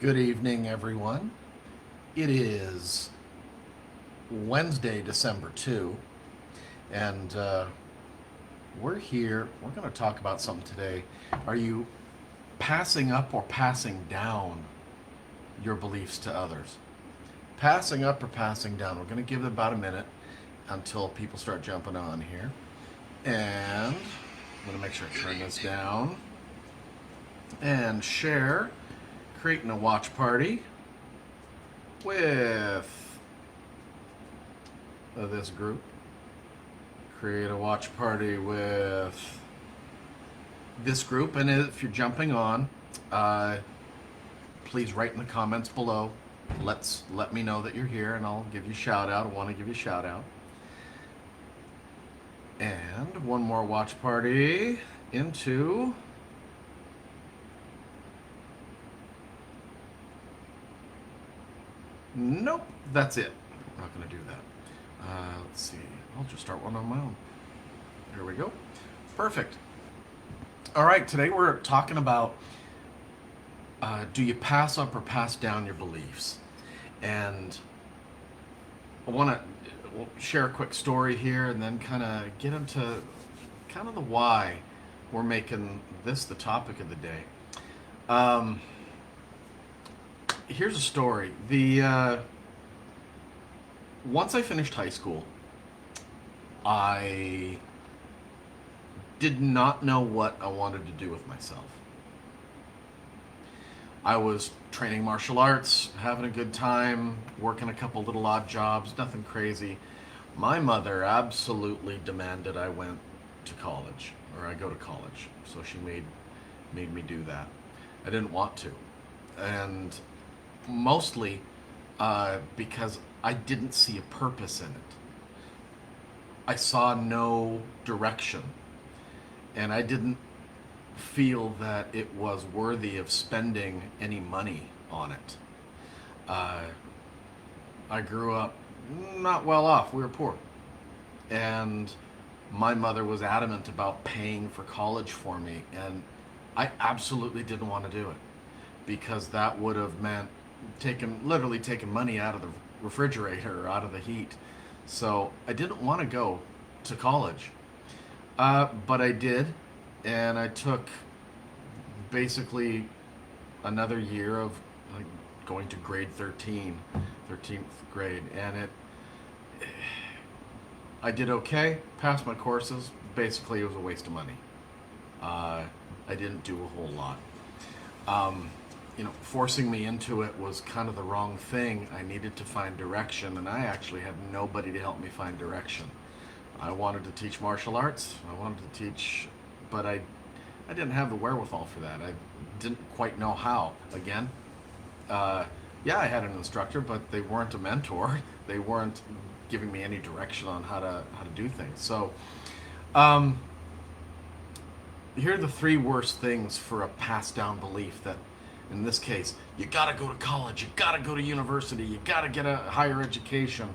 Good evening, everyone. It is Wednesday, December 2, and we're here. We're going to talk about something today. Are you passing up or passing down your beliefs to others? Passing up or passing down? We're going to give it about a minute until people start jumping on here. And I'm going to make sure I turn this down and share, creating a watch party with this group. Create a watch party with this group, and if you're jumping on, please write in the comments below. Let me know that you're here, and I'll give you a shout out. I want to give you a shout out. And one more watch party into Nope, that's it. I'm not going to do that. Let's see. I'll just start one on my own. There we go. Perfect. All right, today we're talking about do you pass up or pass down your beliefs? And I want to share a quick story here and then kind of get into kind of the why we're making this the topic of the day. Here's a story. Once I finished high school, I did not know what I wanted to do with myself. I was training martial arts, having a good time, working a couple little odd jobs, nothing crazy. My mother absolutely demanded I went to college, or I go to college. So she made me do that. I didn't want to. And mostly because I didn't see a purpose in it. I saw no direction, and I didn't feel that it was worthy of spending any money on it. I grew up not well off. We were poor. And my mother was adamant about paying for college for me, and I absolutely didn't want to do it because that would have meant literally taking money out of the refrigerator or out of the heat. So I didn't want to go to college, but I did, and I took basically another year of like going to grade 13th grade, and I did okay, passed my courses. Basically, it was a waste of money. I didn't do a whole lot. Forcing me into it was kind of the wrong thing. I needed to find direction, and I actually had nobody to help me find direction. I wanted to teach martial arts. I wanted to teach, but I didn't have the wherewithal for that. I didn't quite know how. Again, yeah, I had an instructor, but they weren't a mentor. They weren't giving me any direction on how to do things. So, here are the three worst things for a passed down belief that, in this case, you gotta go to college, you gotta go to university, you gotta get a higher education.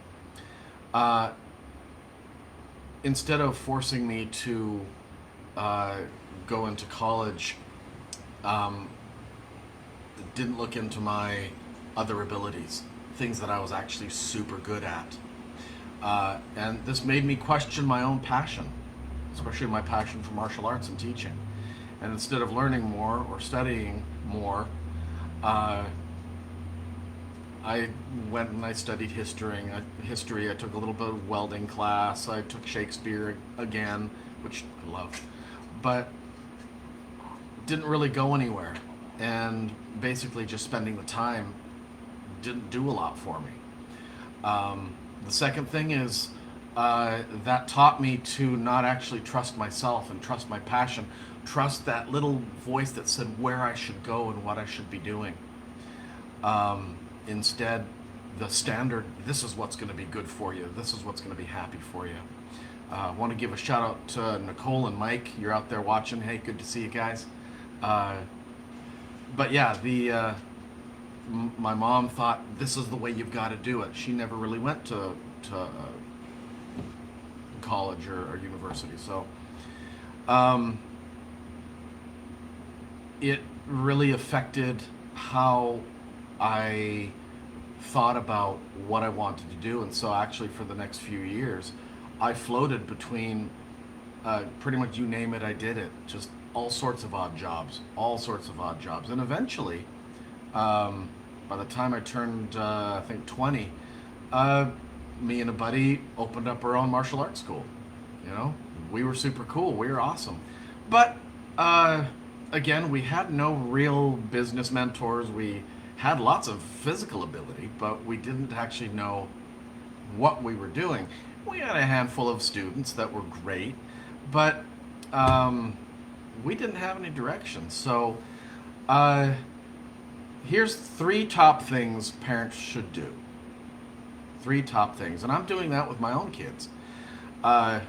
Instead of forcing me to go into college, didn't look into my other abilities, things that I was actually super good at. And this made me question my own passion, especially my passion for martial arts and teaching. And instead of learning more or studying more, I went and I studied history. I took a little bit of welding class. I took Shakespeare again, which I loved, but didn't really go anywhere. And basically, just spending the time didn't do a lot for me. The second thing is that taught me to not actually trust myself and trust my passion, trust that little voice that said where I should go and what I should be doing. Instead, the standard, this is what's going to be good for you, this is what's going to be happy for you. I want to give a shout out to Nicole and Mike. You're out there watching. Hey, good to see you guys. But yeah, my mom thought this is the way you've got to do it. She never really went to college or university, so it really affected how I thought about what I wanted to do. And so actually for the next few years, I floated between pretty much you name it, I did it. Just all sorts of odd jobs, all sorts of odd jobs. And eventually, um, by the time I turned, I think, 20, uh, me and a buddy opened up our own martial arts school. You know, we were super cool. We were awesome. But uh, again, we had no real business mentors. We had lots of physical ability, but we didn't actually know what we were doing. We had a handful of students that were great, but um, we didn't have any direction. So uh, here's three top things parents should do. Three top things, and I'm doing that with my own kids. Uh,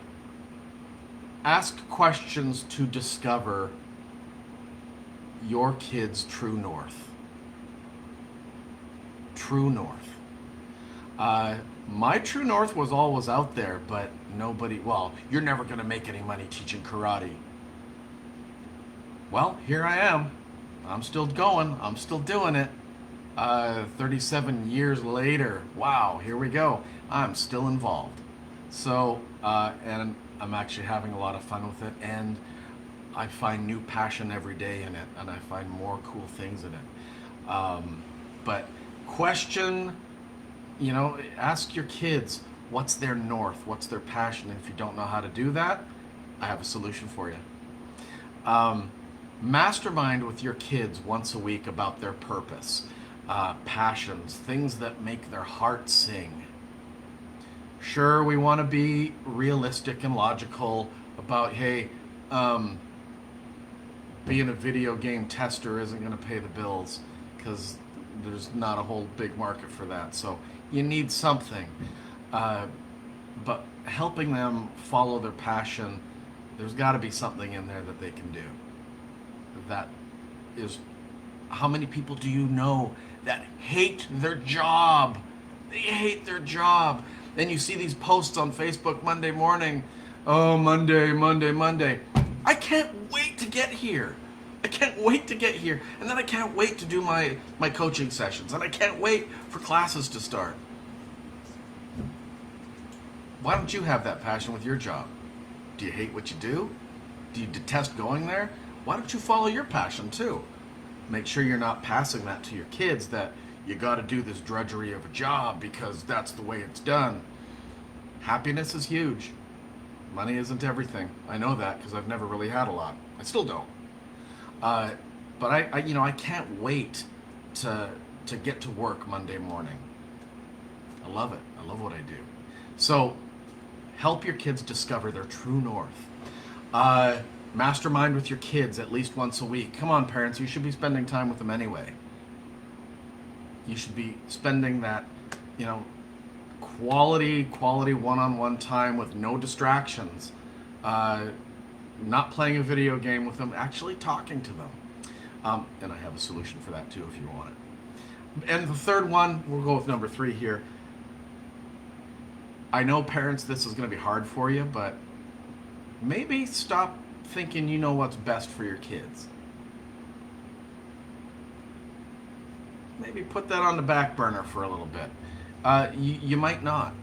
Ask questions to discover your kid's true north. True north. My true north was always out there, but nobody, well, you're never going to make any money teaching karate. Well, here I am. I'm still going. I'm still doing it. 37 years later, wow, here we go. I'm still involved. So, and I'm actually having a lot of fun with it, and I find new passion every day in it, and I find more cool things in it. But question, ask your kids what's their north, what's their passion, and if you don't know how to do that, I have a solution for you. Mastermind with your kids once a week about their purpose, passions, things that make their heart sing. Sure, we want to be realistic and logical about, hey, being a video game tester isn't going to pay the bills because there's not a whole big market for that. So you need something. But helping them follow their passion, there's got to be something in there that they can do. That is, how many people do you know that hate their job? They hate their job. Then you see these posts on Facebook Monday morning. Oh, Monday, Monday, Monday. I can't wait to get here. I can't wait to get here. And then I can't wait to do my coaching sessions. And I can't wait for classes to start. Why don't you have that passion with your job? Do you hate what you do? Do you detest going there? Why don't you follow your passion too? Make sure you're not passing that to your kids, that you got to do this drudgery of a job because that's the way it's done. Happiness is huge. Money isn't everything. I know that because I've never really had a lot. I still don't. But I can't wait to get to work Monday morning. I love it. I love what I do. So help your kids discover their true north. Mastermind with your kids at least once a week. Come on, parents, you should be spending time with them anyway. You should be spending that, quality one-on-one time with no distractions. Not playing a video game with them, actually talking to them. And I have a solution for that too if you want it. And the third one, we'll go with number 3 here. I know parents, this is going to be hard for you, but maybe stop thinking you know what's best for your kids. Maybe put that on the back burner for a little bit. You might not.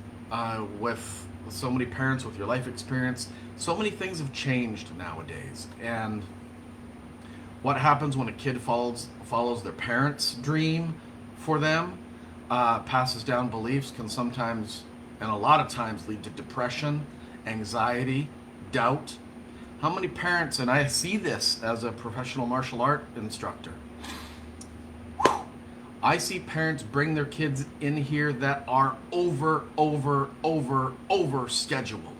With so many parents, with your life experience, so many things have changed nowadays. And what happens when a kid follows their parents' dream for them, passes down beliefs, can sometimes, and a lot of times, lead to depression, anxiety, doubt. How many parents, and I see this as a professional martial art instructor, I see parents bring their kids in here that are over scheduled.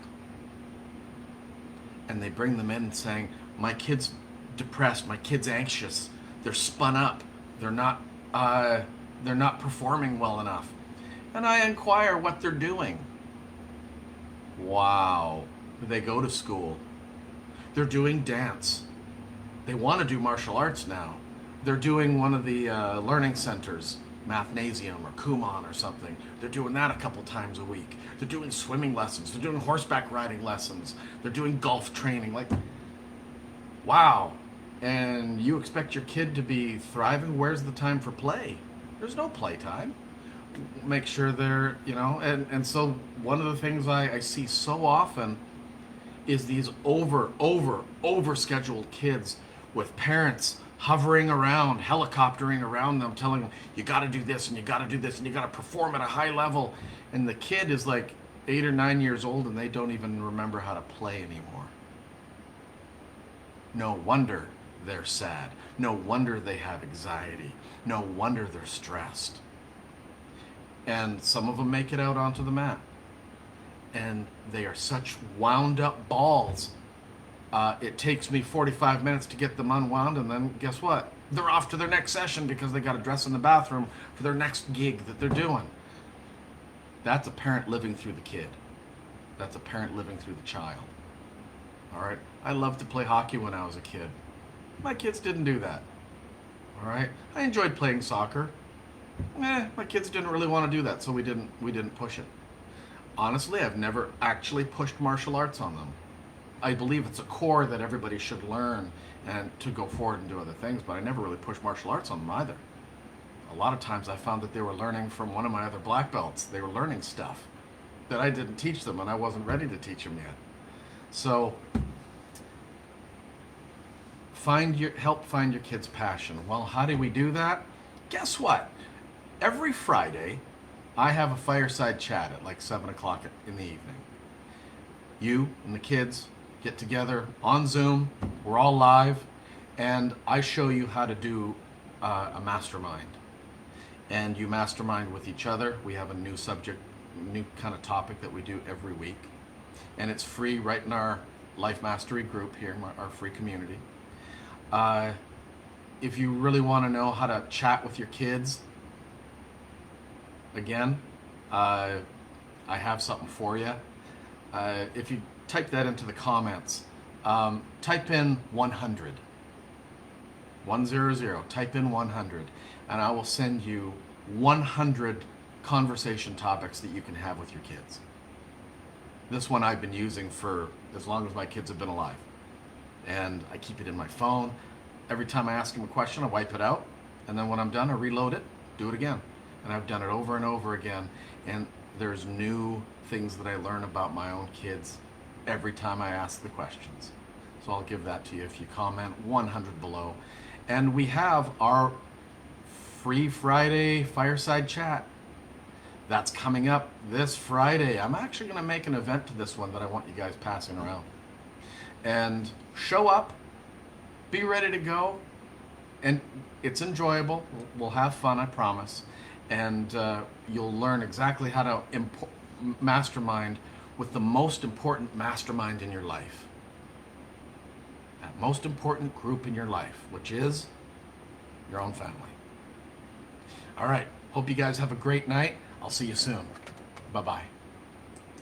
And they bring them in saying, my kid's depressed, my kid's anxious, they're spun up, they're not performing well enough. And I inquire what they're doing. Wow, they go to school. They're doing dance. They want to do martial arts now. They're doing one of the learning centers, Mathnasium or Kumon or something. They're doing that a couple times a week. They're doing swimming lessons. They're doing horseback riding lessons. They're doing golf training. Like, wow. And you expect your kid to be thriving? Where's the time for play? There's no playtime. Make sure they're, and so one of the things I see so often is these over scheduled kids with parents hovering around, helicoptering around them, telling them, you got to do this and you got to do this and you got to perform at a high level. And the kid is like 8 or 9 years old and they don't even remember how to play anymore. No wonder they're sad. No wonder they have anxiety. No wonder they're stressed. And some of them make it out onto the mat. And they are such wound up balls. It takes me 45 minutes to get them unwound, and then guess what? They're off to their next session because they got to dress in the bathroom for their next gig that they're doing. That's a parent living through the kid. That's a parent living through the child. All right? I loved to play hockey when I was a kid. My kids didn't do that. All right? I enjoyed playing soccer. My kids didn't really want to do that, so we didn't push it. Honestly, I've never actually pushed martial arts on them. I believe it's a core that everybody should learn and to go forward and do other things, but I never really pushed martial arts on them either. A lot of times I found that they were learning from one of my other black belts. They were learning stuff that I didn't teach them and I wasn't ready to teach them yet. So help find your kid's passion. Well, how do we do that? Guess what? Every Friday, I have a fireside chat at like 7 o'clock in the evening. You and the kids get together on Zoom. We're all live, and I show you how to do a mastermind. And you mastermind with each other. We have a new subject, new kind of topic that we do every week. And it's free right in our Life Mastery group here, our free community. If you really want to know how to chat with your kids, again, I have something for you. If you type that into the comments, type in 100. 100, type in 100, and I will send you 100 conversation topics that you can have with your kids. This one I've been using for as long as my kids have been alive. And I keep it in my phone. Every time I ask them a question, I wipe it out. And then when I'm done, I reload it, do it again. And I've done it over and over again. And there's new things that I learn about my own kids every time I ask the questions. So I'll give that to you if you comment 100 below. And we have our free Friday fireside chat. That's coming up this Friday. I'm actually going to make an event to this one that I want you guys passing around. And show up, be ready to go, and it's enjoyable. We'll have fun, I promise. And you'll learn exactly how to mastermind with the most important mastermind in your life. That most important group in your life, which is your own family. All right. Hope you guys have a great night. I'll see you soon. Bye-bye.